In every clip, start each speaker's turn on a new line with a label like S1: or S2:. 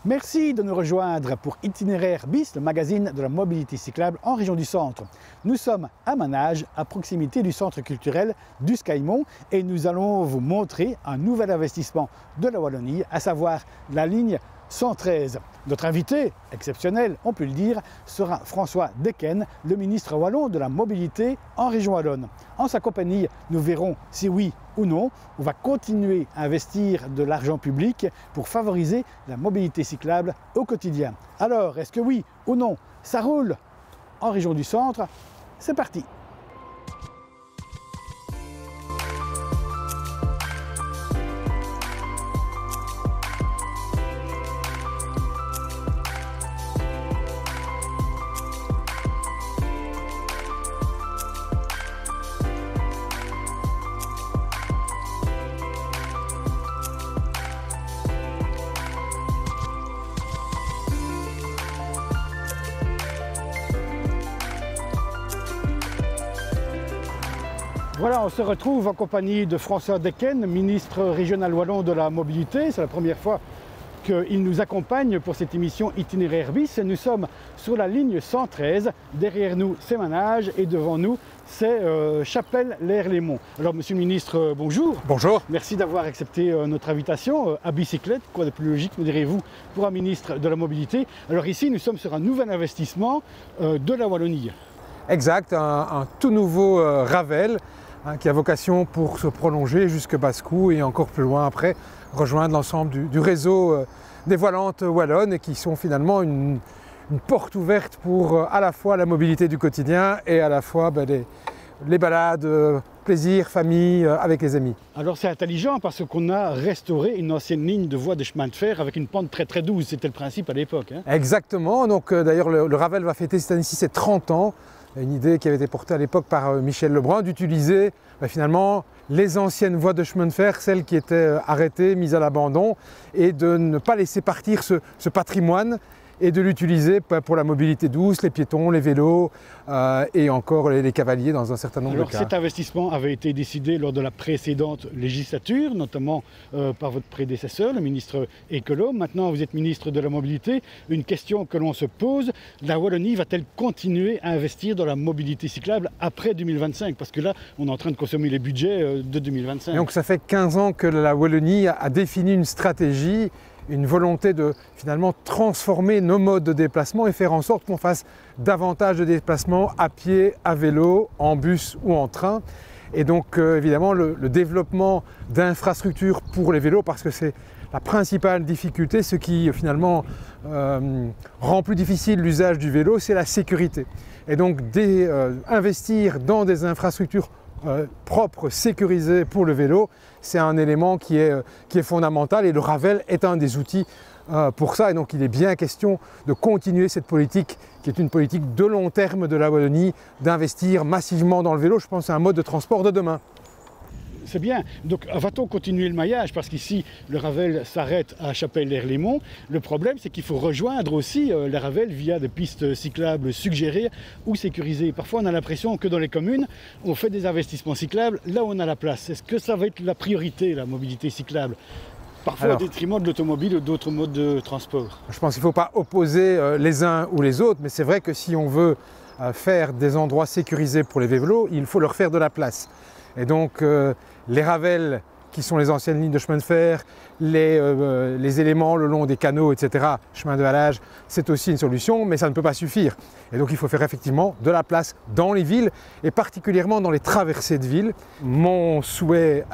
S1: Merci de nous rejoindre pour Itinéraire bis, le magazine de la mobilité cyclable en région du Centre. Nous sommes à Manage, à proximité du centre culturel du Scaillemont, et nous allons vous montrer un nouvel investissement de la Wallonie, à savoir la ligne 113. Notre invité, exceptionnel, on peut le dire, sera François Decken, le ministre wallon de la mobilité en région wallonne. En sa compagnie, nous verrons si oui ou non, on va continuer à investir de l'argent public pour favoriser la mobilité cyclable au quotidien. Alors, est-ce que oui ou non, ça roule en région du Centre? C'est parti! Voilà, on se retrouve en compagnie de François Decken, ministre régional wallon de la mobilité. C'est la première fois qu'il nous accompagne pour cette émission Itinéraire bis. Nous sommes sur la ligne 113. Derrière nous, c'est Manage et devant nous, c'est Chapelle-l'Air-les-Monts. Alors, monsieur le ministre, bonjour.
S2: Bonjour.
S1: Merci d'avoir accepté notre invitation à bicyclette. Quoi de plus logique, me direz-vous, pour un ministre de la mobilité. Alors ici, nous sommes sur un nouvel investissement de la Wallonie.
S2: Exact, un tout nouveau Ravel qui a vocation pour se prolonger jusque Basse-Cou et encore plus loin après, rejoindre l'ensemble du réseau des voilantes wallonnes et qui sont finalement une porte ouverte pour à la fois la mobilité du quotidien et à la fois les balades, plaisir, famille, avec les amis.
S1: Alors c'est intelligent parce qu'on a restauré une ancienne ligne de voie de chemin de fer avec une pente très très douce, c'était le principe à l'époque. Hein.
S2: Exactement, donc d'ailleurs le Ravel va fêter cette année-ci ses 30 ans. Une idée qui avait été portée à l'époque par Michel Lebrun d'utiliser finalement les anciennes voies de chemin de fer, celles qui étaient arrêtées, mises à l'abandon, et de ne pas laisser partir ce patrimoine et de l'utiliser pour la mobilité douce, les piétons, les vélos et encore les cavaliers dans un certain nombre de cas.
S1: Cet investissement avait été décidé lors de la précédente législature, notamment par votre prédécesseur, le ministre écolo. Maintenant, vous êtes ministre de la mobilité. Une question que l'on se pose, la Wallonie va-t-elle continuer à investir dans la mobilité cyclable après 2025? Parce que là, on est en train de consommer les budgets de 2025.
S2: Et donc ça fait 15 ans que la Wallonie a défini une stratégie, une volonté de finalement transformer nos modes de déplacement et faire en sorte qu'on fasse davantage de déplacements à pied, à vélo, en bus ou en train. Et donc évidemment le développement d'infrastructures pour les vélos, parce que c'est la principale difficulté, ce qui finalement rend plus difficile l'usage du vélo, c'est la sécurité. Et donc investir dans des infrastructures propre, sécurisé pour le vélo, c'est un élément qui est fondamental et le Ravel est un des outils pour ça. Et donc il est bien question de continuer cette politique qui est une politique de long terme de la Wallonie, d'investir massivement dans le vélo. Je pense que c'est un mode de transport de demain.
S1: C'est bien. Donc, va-t-on continuer le maillage? Parce qu'ici, le Ravel s'arrête à Chapelle-l'Air-les-Monts. Le problème, c'est qu'il faut rejoindre aussi le Ravel via des pistes cyclables suggérées ou sécurisées. Parfois, on a l'impression que dans les communes, on fait des investissements cyclables là où on a la place. Est-ce que ça va être la priorité, la mobilité cyclable? Parfois au détriment de l'automobile ou d'autres modes de transport. Je
S2: pense qu'il ne faut pas opposer les uns ou les autres, mais c'est vrai que si on veut faire des endroits sécurisés pour les vélos, il faut leur faire de la place. Et donc les Ravels, qui sont les anciennes lignes de chemin de fer, les éléments le long des canaux, etc., chemin de halage, c'est aussi une solution, mais ça ne peut pas suffire. Et donc il faut faire effectivement de la place dans les villes, et particulièrement dans les traversées de villes. Mon souhait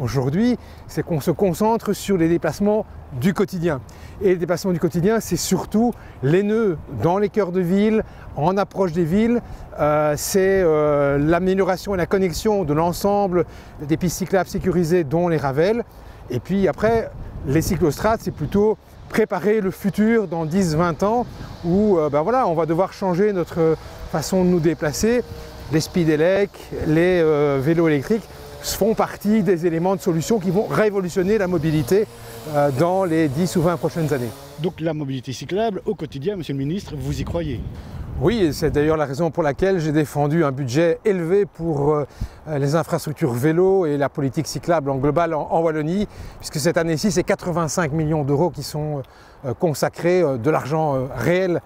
S2: aujourd'hui, c'est qu'on se concentre sur les déplacements du quotidien. Et les déplacements du quotidien, c'est surtout les nœuds dans les cœurs de ville, en approche des villes, c'est l'amélioration et la connexion de l'ensemble des pistes cyclables sécurisées, dont les Ravels. Et puis après, les cyclostrades, c'est plutôt préparer le futur dans 10-20 ans où voilà, on va devoir changer notre façon de nous déplacer. Les speedelecs, les vélos électriques font partie des éléments de solution qui vont révolutionner la mobilité dans les 10 ou 20 prochaines années.
S1: Donc la mobilité cyclable au quotidien, monsieur le ministre, vous y croyez?
S2: Oui, et c'est d'ailleurs la raison pour laquelle j'ai défendu un budget élevé pour les infrastructures vélo et la politique cyclable en global en Wallonie, puisque cette année-ci, c'est 85 millions d'euros qui sont consacrés, de l'argent réel,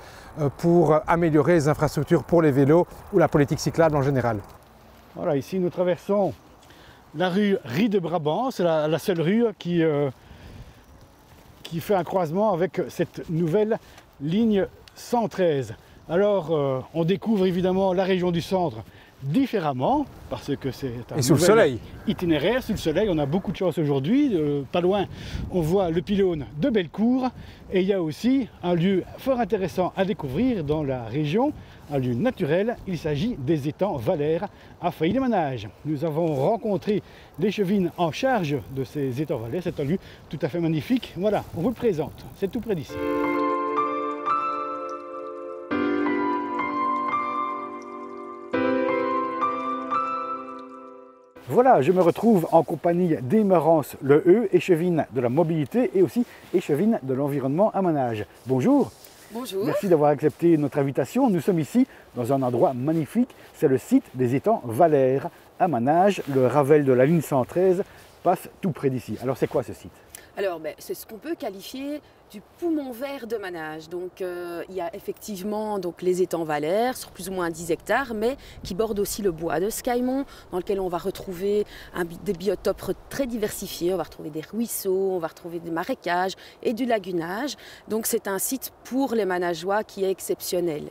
S2: pour améliorer les infrastructures pour les vélos ou la politique cyclable en général.
S1: Voilà, ici nous traversons la rue Rie de Brabant, c'est la seule rue qui fait un croisement avec cette nouvelle ligne 113. Alors, on découvre évidemment la région du centre différemment, parce que c'est un
S2: sous le soleil.
S1: Itinéraire, sous le soleil. On a beaucoup de chance aujourd'hui. Pas loin, on voit le pylône de Bellecour. Et il y a aussi un lieu fort intéressant à découvrir dans la région, un lieu naturel. Il s'agit des étangs Valère à Failly-les-Manages. Nous avons rencontré l'échevine en charge de ces étangs Valère. C'est un lieu tout à fait magnifique. Voilà, on vous le présente. C'est tout près d'ici. Voilà, je me retrouve en compagnie d'Emerance Le E, échevine de la mobilité et aussi échevine de l'environnement à Manages. Bonjour.
S3: Bonjour.
S1: Merci d'avoir accepté notre invitation. Nous sommes ici dans un endroit magnifique, c'est le site des étangs Valère à Manages. Le Ravel de la ligne 113 passe tout près d'ici. Alors c'est quoi ce site?
S3: Alors c'est ce qu'on peut qualifier du poumon vert de Manages. Donc il y a effectivement les étangs Valère sur plus ou moins 10 hectares, mais qui bordent aussi le bois de Scailmont, dans lequel on va retrouver des biotopes très diversifiés. On va retrouver des ruisseaux, on va retrouver des marécages et du lagunage. Donc c'est un site pour les Manageois qui est exceptionnel.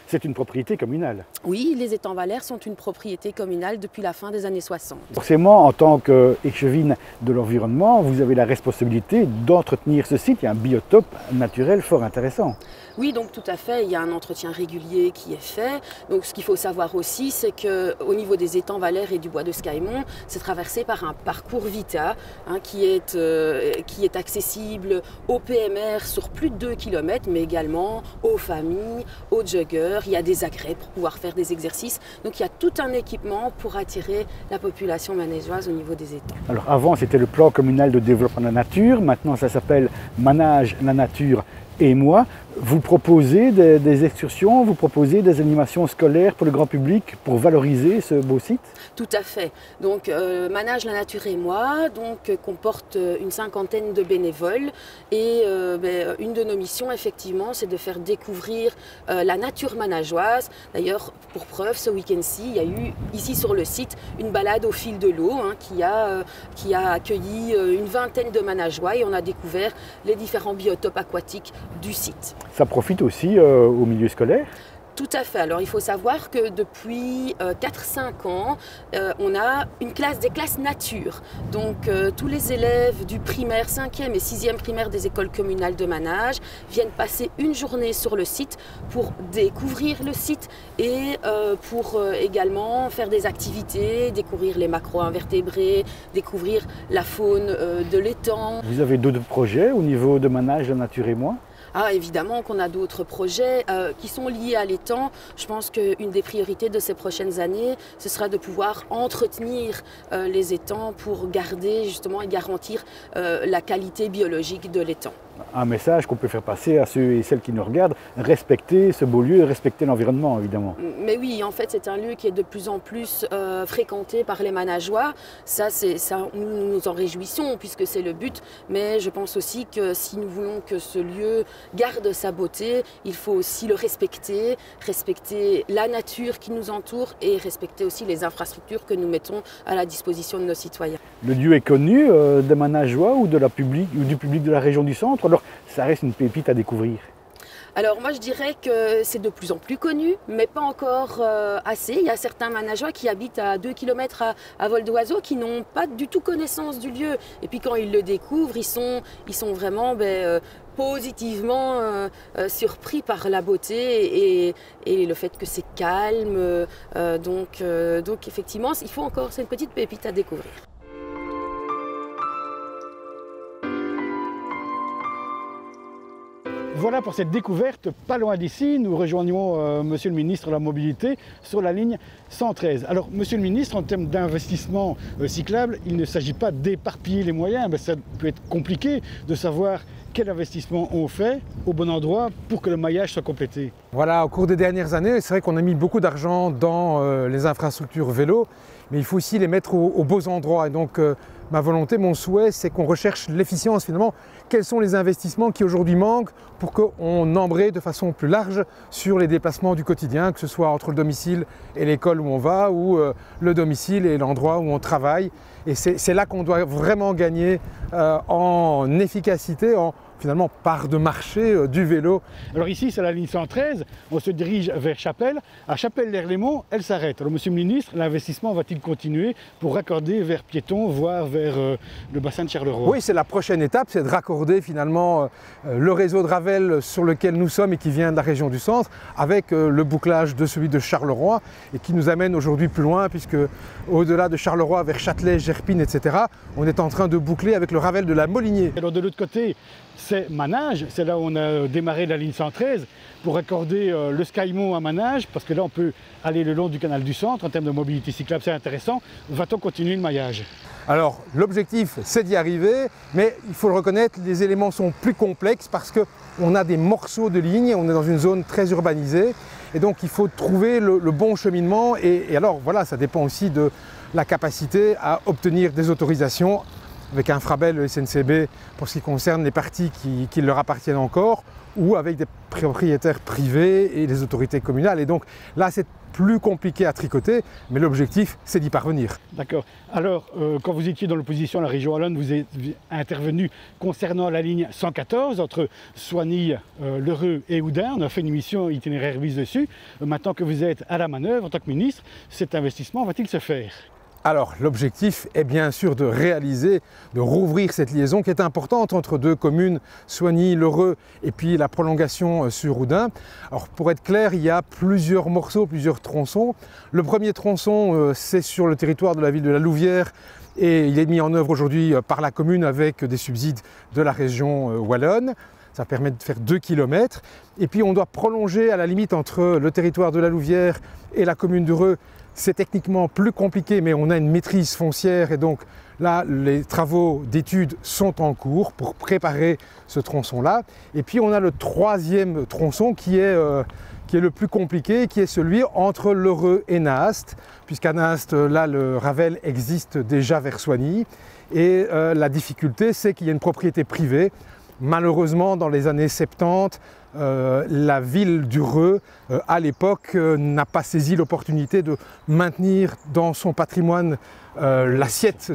S1: C'est une propriété communale.
S3: Oui, les étangs Valère sont une propriété communale depuis la fin des années 60.
S1: Forcément, en tant qu'échevine de l'environnement, vous avez la responsabilité d'entretenir ce site. Il y a un biotope naturel fort intéressant.
S3: Oui, donc tout à fait, il y a un entretien régulier qui est fait. Donc ce qu'il faut savoir aussi, c'est qu'au niveau des étangs Valère et du bois de Scailmont, c'est traversé par un parcours Vita qui est accessible aux PMR sur plus de 2 km, mais également aux familles, aux joggers. Il y a des agrès pour pouvoir faire des exercices. Donc il y a tout un équipement pour attirer la population manageoise au niveau des étangs.
S1: Alors avant, c'était le plan communal de développement de la nature. Maintenant, ça s'appelle Manage la nature et moi. Vous proposez des excursions, vous proposez des animations scolaires pour le grand public pour valoriser ce beau site?
S3: Tout à fait. Donc Manage la nature et moi comporte une 50aine de bénévoles et une de nos missions effectivement c'est de faire découvrir la nature manageoise. D'ailleurs pour preuve ce week-end-ci il y a eu ici sur le site une balade au fil de l'eau qui a accueilli une vingtaine de Manageois et on a découvert les différents biotopes aquatiques du site.
S1: Ça profite aussi au milieu scolaire?
S3: Tout à fait. Alors il faut savoir que depuis 4-5 ans, on a des classes nature. Donc tous les élèves du primaire, 5e et 6e primaire des écoles communales de Manages viennent passer une journée sur le site pour découvrir le site et pour également faire des activités, découvrir les macro-invertébrés, découvrir la faune de l'étang.
S1: Vous avez d'autres projets au niveau de Manage la nature et moi?
S3: Ah, évidemment qu'on a d'autres projets qui sont liés à l'étang. Je pense qu'une des priorités de ces prochaines années, ce sera de pouvoir entretenir les étangs pour garder justement et garantir la qualité biologique de l'étang.
S1: Un message qu'on peut faire passer à ceux et celles qui nous regardent, respecter ce beau lieu, respecter l'environnement évidemment.
S3: Mais oui, en fait c'est un lieu qui est de plus en plus fréquenté par les Manageois. Ça, nous nous en réjouissons puisque c'est le but, mais je pense aussi que si nous voulons que ce lieu garde sa beauté, il faut aussi le respecter, respecter la nature qui nous entoure et respecter aussi les infrastructures que nous mettons à la disposition de nos citoyens.
S1: Le lieu est connu des Manageois ou du public de la région du centre, alors ça reste une pépite à découvrir.
S3: Alors moi je dirais que c'est de plus en plus connu, mais pas encore assez. Il y a certains Manageois qui habitent à 2 km à vol d'oiseau qui n'ont pas du tout connaissance du lieu. Et puis quand ils le découvrent, ils sont vraiment positivement surpris par la beauté et le fait que c'est calme. Donc effectivement, c'est une petite pépite à découvrir.
S1: Voilà pour cette découverte. Pas loin d'ici, nous rejoignons Monsieur le ministre de la Mobilité sur la ligne 113. Alors, Monsieur le ministre, en termes d'investissement cyclable, il ne s'agit pas d'éparpiller les moyens. Ben, ça peut être compliqué de savoir quel investissement on fait au bon endroit pour que le maillage soit complété.
S2: Voilà, au cours des dernières années, c'est vrai qu'on a mis beaucoup d'argent dans les infrastructures vélo, mais il faut aussi les mettre aux beaux endroits. Et donc, ma volonté, mon souhait, c'est qu'on recherche l'efficience finalement. Quels sont les investissements qui aujourd'hui manquent pour qu'on embraye de façon plus large sur les déplacements du quotidien, que ce soit entre le domicile et l'école où on va, ou le domicile et l'endroit où on travaille. Et c'est là qu'on doit vraiment gagner en efficacité, en finalement part de marché du vélo.
S1: Alors ici, c'est la ligne 113, on se dirige vers Chapelle. À Chapelle-l'Erlémont, elle s'arrête. Alors Monsieur le ministre, l'investissement va-t-il continuer pour raccorder vers Piéton, voire vers le bassin de Charleroi?
S2: Oui, c'est la prochaine étape, c'est de raccorder finalement le réseau de Ravel sur lequel nous sommes et qui vient de la région du centre, avec le bouclage de celui de Charleroi et qui nous amène aujourd'hui plus loin, puisque au-delà de Charleroi, vers Châtelet, Gerpine, etc., on est en train de boucler avec le Ravel de la Molinier.
S1: Alors de l'autre côté, c'est Manage, c'est là où on a démarré la ligne 113 pour accorder le Scaillemont à Manage, parce que là on peut aller le long du canal du centre en termes de mobilité cyclable, c'est intéressant. Va-t-on continuer le maillage?
S2: Alors l'objectif c'est d'y arriver, mais il faut le reconnaître, les éléments sont plus complexes parce qu'on a des morceaux de lignes, on est dans une zone très urbanisée et donc il faut trouver le bon cheminement et alors voilà, ça dépend aussi de la capacité à obtenir des autorisations avec un Frabel SNCB pour ce qui concerne les parties qui leur appartiennent encore, ou avec des propriétaires privés et les autorités communales. Et donc là, c'est plus compliqué à tricoter, mais l'objectif, c'est d'y parvenir.
S1: D'accord. Alors, quand vous étiez dans l'opposition à la région wallonne, vous êtes intervenu concernant la ligne 114 entre Soigny, L'Heureux et Houdain. On a fait une émission itinéraire bis dessus. Maintenant que vous êtes à la manœuvre en tant que ministre, cet investissement va-t-il se faire?
S2: Alors l'objectif est bien sûr de réaliser, de rouvrir cette liaison qui est importante entre deux communes, Soigny, L'Heureux et puis la prolongation sur Houdain. Alors pour être clair, il y a plusieurs morceaux, plusieurs tronçons. Le premier tronçon c'est sur le territoire de la ville de La Louvière et il est mis en œuvre aujourd'hui par la commune avec des subsides de la région wallonne. Ça permet de faire 2 km. Et puis on doit prolonger à la limite entre le territoire de La Louvière et la commune d'Heureux. C'est techniquement plus compliqué, mais on a une maîtrise foncière et donc là, les travaux d'études sont en cours pour préparer ce tronçon-là. Et puis on a le troisième tronçon qui est le plus compliqué, qui est celui entre L'Heureux et Naast, puisqu'à Naast, là, le Ravel existe déjà vers Soigny. Et la difficulté, c'est qu'il y a une propriété privée. Malheureusement, dans les années 70, la ville d'Heureux, à l'époque, n'a pas saisi l'opportunité de maintenir dans son patrimoine l'assiette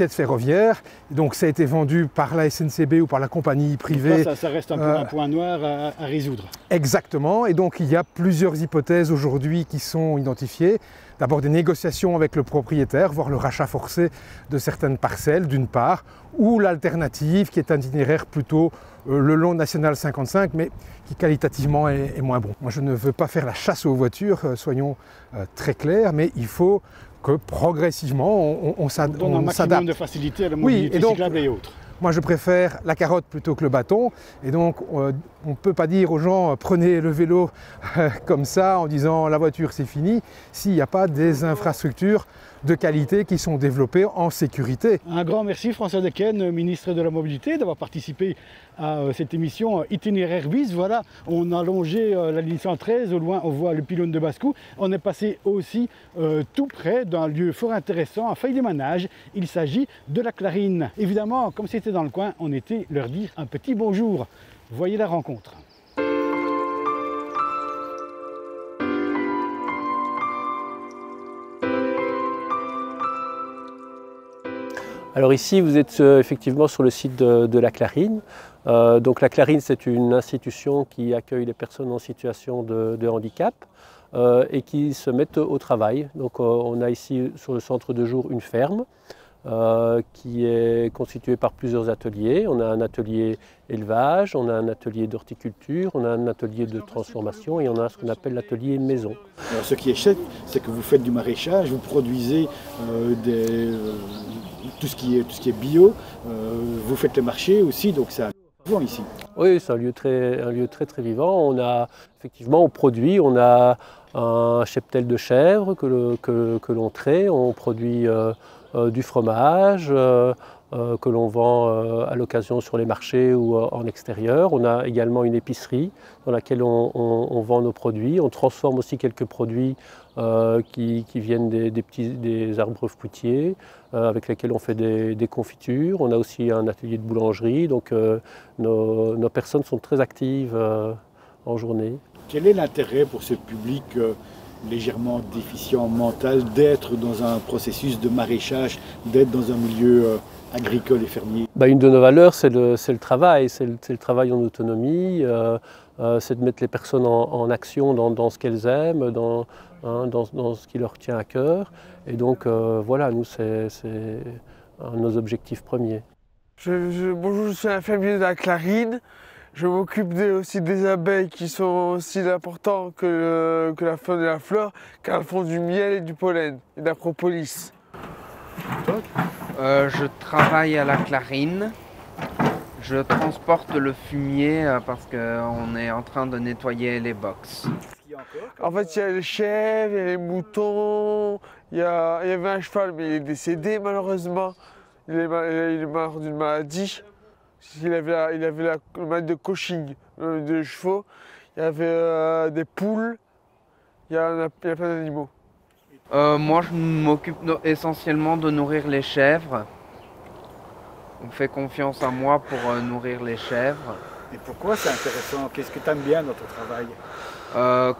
S2: ferroviaire. Donc ça a été vendu par la SNCB ou par la compagnie privée.
S1: Ça reste un peu un point noir à résoudre.
S2: Exactement, et donc il y a plusieurs hypothèses aujourd'hui qui sont identifiées. D'abord des négociations avec le propriétaire, voire le rachat forcé de certaines parcelles d'une part, ou l'alternative qui est un itinéraire plutôt le long national 55, mais qui qualitativement est moins bon. Moi je ne veux pas faire la chasse aux voitures, soyons très clairs, mais il faut que progressivement on s'adapte.
S1: On donne un maximum de facilité à la mobilité cyclable et autres.
S2: Moi je préfère la carotte plutôt que le bâton et donc on ne peut pas dire aux gens prenez le vélo comme ça en disant la voiture c'est fini s'il n'y a pas des infrastructures de qualité qui sont développées en sécurité.
S1: Un grand merci François Dequesne, ministre de la Mobilité, d'avoir participé à cette émission Itinéraire bis. Voilà, on a longé la ligne 113, au loin on voit le pylône de Bascou. On est passé aussi tout près d'un lieu fort intéressant à Feuille-des-Manages. Il s'agit de la Clarine. Évidemment, comme c'était dans le coin, on était leur dire un petit bonjour. Voyez la rencontre.
S4: Alors ici, vous êtes effectivement sur le site de la Clarine. Donc la Clarine, c'est une institution qui accueille les personnes en situation de handicap et qui se mettent au travail. Donc on a ici sur le centre de jour une ferme qui est constituée par plusieurs ateliers. On a un atelier élevage, on a un atelier d'horticulture, on a un atelier de transformation et on a ce qu'on appelle l'atelier maison.
S1: Alors, ce qui est chouette, c'est que vous faites du maraîchage, vous produisez tout ce qui est bio, vous faites le marché aussi, donc ça Bon, ici.
S4: Oui, c'est un lieu très vivant. On produit, on a un cheptel de chèvres que l'on traite, on produit du fromage que l'on vend à l'occasion sur les marchés ou en extérieur. On a également une épicerie dans laquelle on vend nos produits. On transforme aussi quelques produits qui viennent des arbres fruitiers avec lesquels on fait des confitures. On a aussi un atelier de boulangerie, donc nos personnes sont très actives en journée.
S1: Quel est l'intérêt pour ce public légèrement déficient mental d'être dans un processus de maraîchage, d'être dans un milieu agricole et fermier?
S4: Une de nos valeurs, c'est le travail, c'est le travail en autonomie, c'est de mettre les personnes en action dans ce qu'elles aiment, dans ce qui leur tient à cœur. Et donc voilà, nous, c'est un de nos objectifs premiers.
S5: Bonjour, je suis un fermier de la Clarine. Je m'occupe aussi des abeilles qui sont aussi importants que la faune et la flore, car elles font du miel et du pollen et de la propolis.
S6: Je travaille à la Clarine. Je transporte le fumier parce qu'on est en train de nettoyer les box.
S5: En fait, il y a les chèvres, il y a les moutons, il y avait un cheval, mais il est décédé malheureusement. Il est mort d'une maladie. Il avait le mal de Cushing, de chevaux. Il y avait des poules. Il y a plein d'animaux.
S6: Moi, je m'occupe essentiellement de nourrir les chèvres. On fait confiance à moi pour nourrir les chèvres.
S1: Et pourquoi c'est intéressant? Qu'est-ce que tu aimes bien dans ton travail?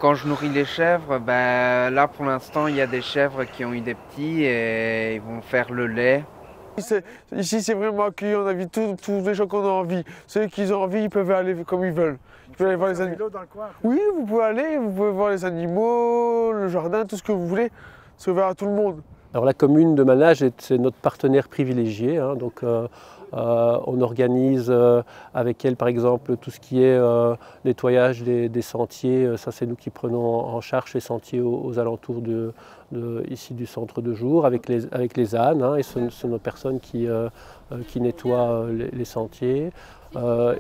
S6: Quand je nourris les chèvres, là pour l'instant, il y a des chèvres qui ont eu des petits et ils vont faire le lait.
S5: Ici, c'est vraiment accueilli, on invite tous les gens qu'on a envie. Ceux qui ont envie, ils peuvent aller comme ils veulent. Ils peuvent aller voir les animaux.
S1: Dans le coin?
S5: Oui, vous pouvez voir les animaux, le jardin, tout ce que vous voulez. C'est ouvert à tout le monde.
S4: Alors la commune de Manage, c'est notre partenaire privilégié, hein, donc on organise avec elle par exemple tout ce qui est nettoyage des sentiers. Ça, c'est nous qui prenons en charge les sentiers aux alentours ici du centre de jour avec les ânes, hein, et ce sont nos personnes qui nettoient les sentiers.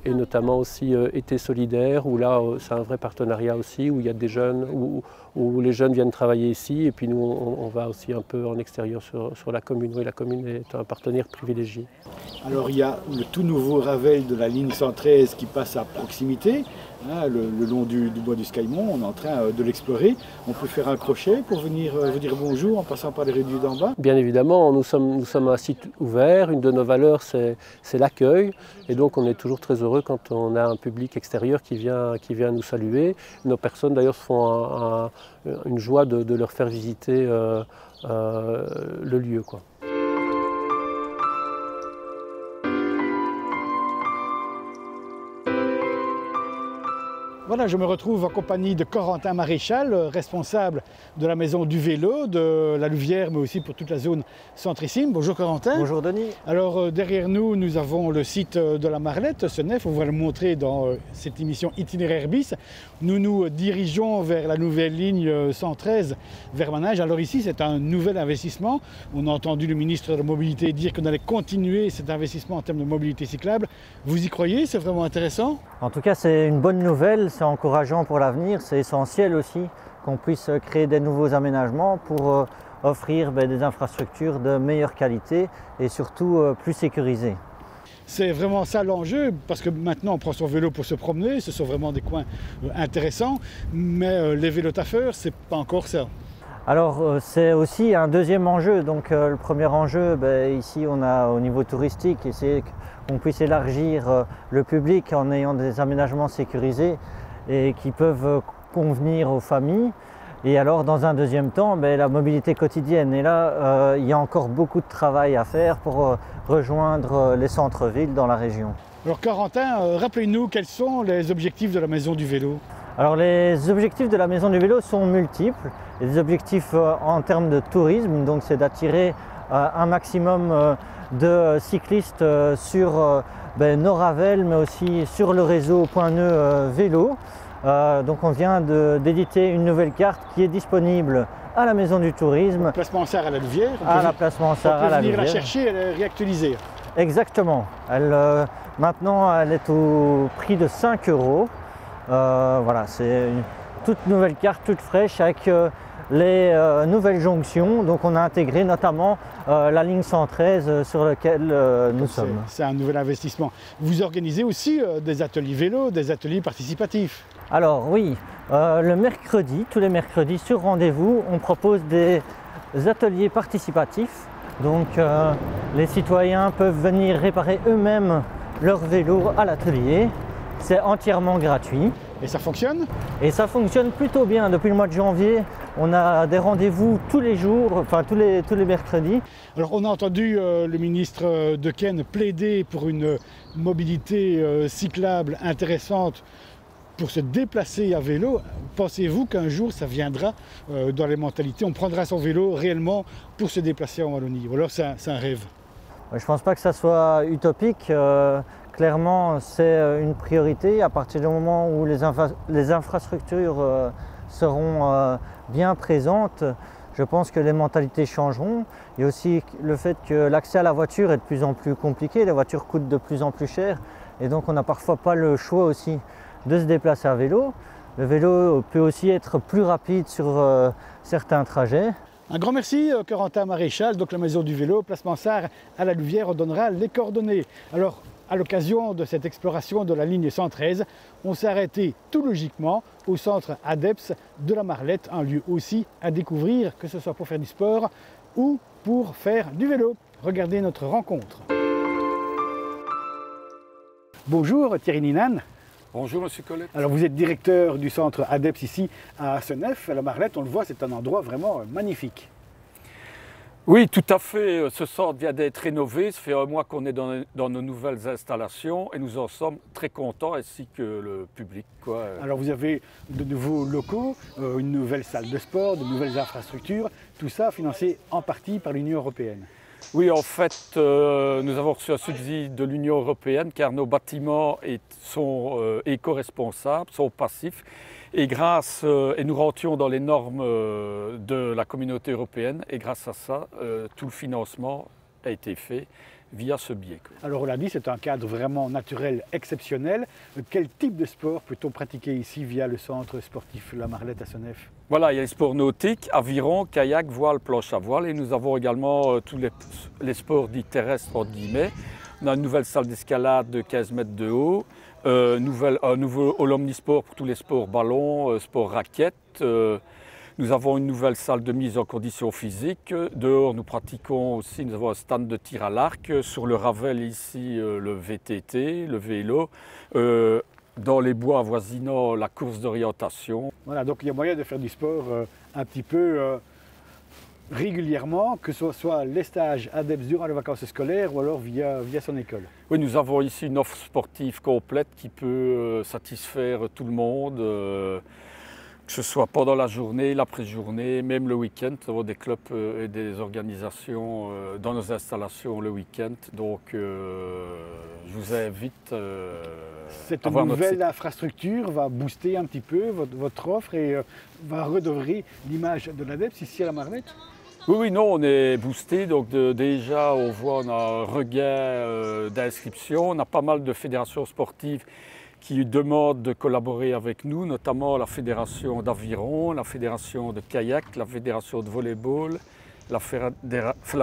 S4: Et notamment aussi Été solidaire, où là c'est un vrai partenariat aussi, où il y a des jeunes, où les jeunes viennent travailler ici, et puis nous on va aussi un peu en extérieur sur la commune. Oui, la commune est un partenaire privilégié.
S1: Alors il y a le tout nouveau Ravel de la ligne 113 qui passe à proximité, hein, le long du bois du Scailmont. On est en train de l'explorer. On peut faire un crochet pour venir vous dire bonjour en passant par les rues d'en bas? Bien
S4: évidemment, nous sommes un site ouvert. Une de nos valeurs, c'est l'accueil, et donc on est toujours très heureux quand on a un public extérieur qui vient nous saluer. Nos personnes d'ailleurs se font une joie de leur faire visiter le lieu, quoi.
S1: Voilà, je me retrouve en compagnie de Corentin Maréchal, responsable de la maison du vélo, de la Louvière, mais aussi pour toute la zone centrissime. Bonjour Corentin.
S7: Bonjour Denis.
S1: Alors derrière nous, nous avons le site de la Marlette, Senef. On va le montrer dans cette émission Itinéraire bis. Nous nous dirigeons vers la nouvelle ligne 113 vers Manage. Alors ici, c'est un nouvel investissement. On a entendu le ministre de la Mobilité dire qu'on allait continuer cet investissement en termes de mobilité cyclable. Vous y croyez? C'est vraiment intéressant?
S7: En tout cas, c'est une bonne nouvelle. C'est encourageant pour l'avenir, c'est essentiel aussi qu'on puisse créer des nouveaux aménagements pour offrir des infrastructures de meilleure qualité et surtout plus sécurisées.
S1: C'est vraiment ça l'enjeu, parce que maintenant on prend son vélo pour se promener, ce sont vraiment des coins intéressants, mais les vélotaffeurs, c'est pas encore ça.
S7: Alors c'est aussi un deuxième enjeu. Donc le premier enjeu, ici on a au niveau touristique, c'est qu'on puisse élargir le public en ayant des aménagements sécurisés et qui peuvent convenir aux familles. Et alors dans un deuxième temps, la mobilité quotidienne. Et là, il y a encore beaucoup de travail à faire pour rejoindre les centres-villes dans la région.
S1: Alors Corentin, rappelez-nous quels sont les objectifs de la Maison du Vélo?
S7: Alors les objectifs de la Maison du Vélo sont multiples. Il y a des objectifs en termes de tourisme, donc c'est d'attirer un maximum de cyclistes sur nos Ravel, mais aussi sur le réseau Point Neu vélo. Donc on vient d'éditer une nouvelle carte qui est disponible à la Maison du Tourisme.
S1: Place Mansart à la Louvière.
S7: À la Place Mansart à la Louvière.
S1: On peut venir la chercher et la réactualiser.
S7: Exactement. Elle Maintenant, elle est au prix de 5 €. Voilà, c'est une toute nouvelle carte, toute fraîche avec les nouvelles jonctions. Donc on a intégré notamment la ligne 113 sur laquelle nous sommes.
S1: C'est un nouvel investissement. Vous organisez aussi des ateliers vélo, des ateliers participatifs.
S7: Alors oui, le mercredi, tous les mercredis sur rendez-vous, on propose des ateliers participatifs. Donc les citoyens peuvent venir réparer eux-mêmes leur vélo à l'atelier. C'est entièrement gratuit.
S1: Et ça fonctionne?
S7: Et ça fonctionne plutôt bien. Depuis le mois de janvier, on a des rendez-vous tous les jours, enfin tous les mercredis.
S1: Alors on a entendu le ministre De Ken plaider pour une mobilité cyclable intéressante pour se déplacer à vélo. Pensez-vous qu'un jour ça viendra dans les mentalités, on prendra son vélo réellement pour se déplacer en Wallonie? Ou alors c'est un rêve?
S7: Je ne pense pas que ça soit utopique. Clairement, c'est une priorité à partir du moment où les infrastructures seront bien présentes. Je pense que les mentalités changeront. Il y a aussi le fait que l'accès à la voiture est de plus en plus compliqué. Les voitures coûtent de plus en plus cher et donc on n'a parfois pas le choix aussi de se déplacer à vélo. Le vélo peut aussi être plus rapide sur certains trajets.
S1: Un grand merci Corentin Maréchal, donc la maison du vélo, place Mansart à la Louvière, on donnera les coordonnées. Alors, à l'occasion de cette exploration de la ligne 113, on s'est arrêté tout logiquement au centre ADEPS de la Marlette, un lieu aussi à découvrir, que ce soit pour faire du sport ou pour faire du vélo. Regardez notre rencontre. Bonjour Thierry Ninan.
S8: Bonjour Monsieur Collet.
S1: Alors vous êtes directeur du centre ADEPS ici à Senef, à la Marlette, on le voit, c'est un endroit vraiment magnifique.
S8: Oui, tout à fait. Ce centre vient d'être rénové. Ça fait un mois qu'on est dans nos nouvelles installations et nous en sommes très contents, ainsi que le public, quoi.
S1: Alors vous avez de nouveaux locaux, une nouvelle salle de sport, de nouvelles infrastructures, tout ça financé en partie par l'Union européenne.
S8: Oui, en fait, nous avons reçu un subside de l'Union européenne car nos bâtiments sont éco-responsables, sont passifs. Et nous rentrions dans les normes de la communauté européenne et grâce à ça, tout le financement a été fait via ce biais.
S1: Alors on l'a dit, c'est un cadre vraiment naturel exceptionnel. Quel type de sport peut-on pratiquer ici via le centre sportif La Marlette à Senef?
S8: Voilà, il y a les sports nautiques, aviron, kayak, voile, planche à voile et nous avons également tous les sports dits terrestres, entre guillemets. On a une nouvelle salle d'escalade de 15 mètres de haut. Un nouveau hall omnisport pour tous les sports ballon, sport raquettes. Nous avons une nouvelle salle de mise en condition physique. Dehors, nous pratiquons aussi, nous avons un stand de tir à l'arc. Sur le Ravel, ici, le VTT, le vélo. Dans les bois avoisinants, la course d'orientation.
S1: Voilà, donc il y a moyen de faire du sport un petit peu régulièrement, que ce soit les stages ADEPS durant les vacances scolaires ou alors via son école.
S8: Oui, nous avons ici une offre sportive complète qui peut satisfaire tout le monde, que ce soit pendant la journée, l'après-journée, même le week-end. Nous avons des clubs et des organisations dans nos installations le week-end. Donc je vous invite
S1: cette nouvelle infrastructure va booster un petit peu votre offre et va redorer l'image de l'ADEPS ici à la Marlette?
S8: Oui, non, on est boosté. Donc déjà, on voit, on a un regain d'inscriptions. On a pas mal de fédérations sportives qui demandent de collaborer avec nous, notamment la fédération d'aviron, la fédération de kayak, la fédération de volleyball, la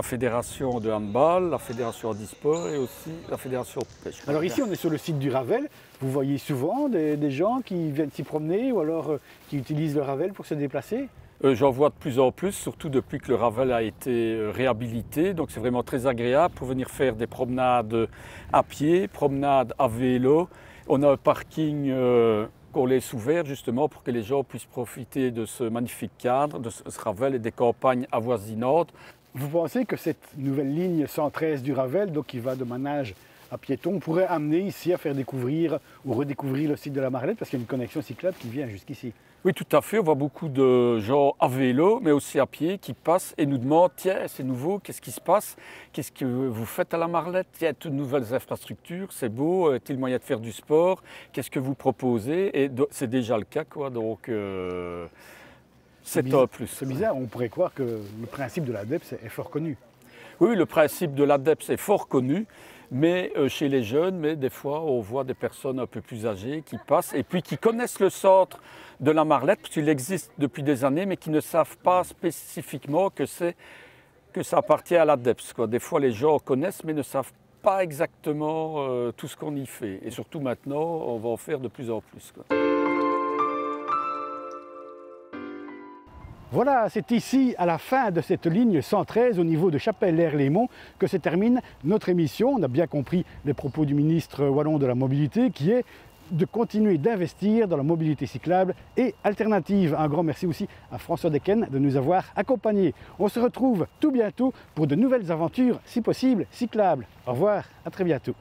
S8: fédération de handball, la fédération handisport et aussi la fédération de pêche.
S1: Alors ici, on est sur le site du Ravel. Vous voyez souvent des gens qui viennent s'y promener ou alors qui utilisent le Ravel pour se déplacer?
S8: J'en vois de plus en plus, surtout depuis que le Ravel a été réhabilité. Donc c'est vraiment très agréable pour venir faire des promenades à pied, promenades à vélo. On a un parking qu'on laisse ouvert justement pour que les gens puissent profiter de ce magnifique cadre, de ce Ravel et des campagnes avoisinantes.
S1: Vous pensez que cette nouvelle ligne 113 du Ravel, donc qui va de Manage à Piéton, pourrait amener ici à faire découvrir ou redécouvrir le site de la Marlette parce qu'il y a une connexion cyclable qui vient jusqu'ici? Oui,
S8: tout à fait. On voit beaucoup de gens à vélo, mais aussi à pied, qui passent et nous demandent « Tiens, c'est nouveau, qu'est-ce qui se passe? Qu'est-ce que vous faites à la Marlette? Il y a toutes nouvelles infrastructures, c'est beau, est-il moyen de faire du sport? Qu'est-ce que vous proposez ?» Et c'est déjà le cas, quoi. Donc c'est un plus.
S1: C'est bizarre, on pourrait croire que le principe de l'ADEPS est fort connu.
S8: Oui, le principe de l'ADEPS est fort connu. mais chez les jeunes, mais des fois on voit des personnes un peu plus âgées qui passent et puis qui connaissent le centre de la Marlette, parce qu'il existe depuis des années, mais qui ne savent pas spécifiquement que ça appartient à l'ADEPS, quoi. Des fois les gens connaissent mais ne savent pas exactement tout ce qu'on y fait. Et surtout maintenant, on va en faire de plus en plus, quoi.
S1: Voilà, c'est ici, à la fin de cette ligne 113 au niveau de Chapelle-l'Air-les-Monts, que se termine notre émission. On a bien compris les propos du ministre wallon de la Mobilité, qui est de continuer d'investir dans la mobilité cyclable et alternative. Un grand merci aussi à François Decken de nous avoir accompagnés. On se retrouve tout bientôt pour de nouvelles aventures, si possible, cyclables. Au revoir, à très bientôt.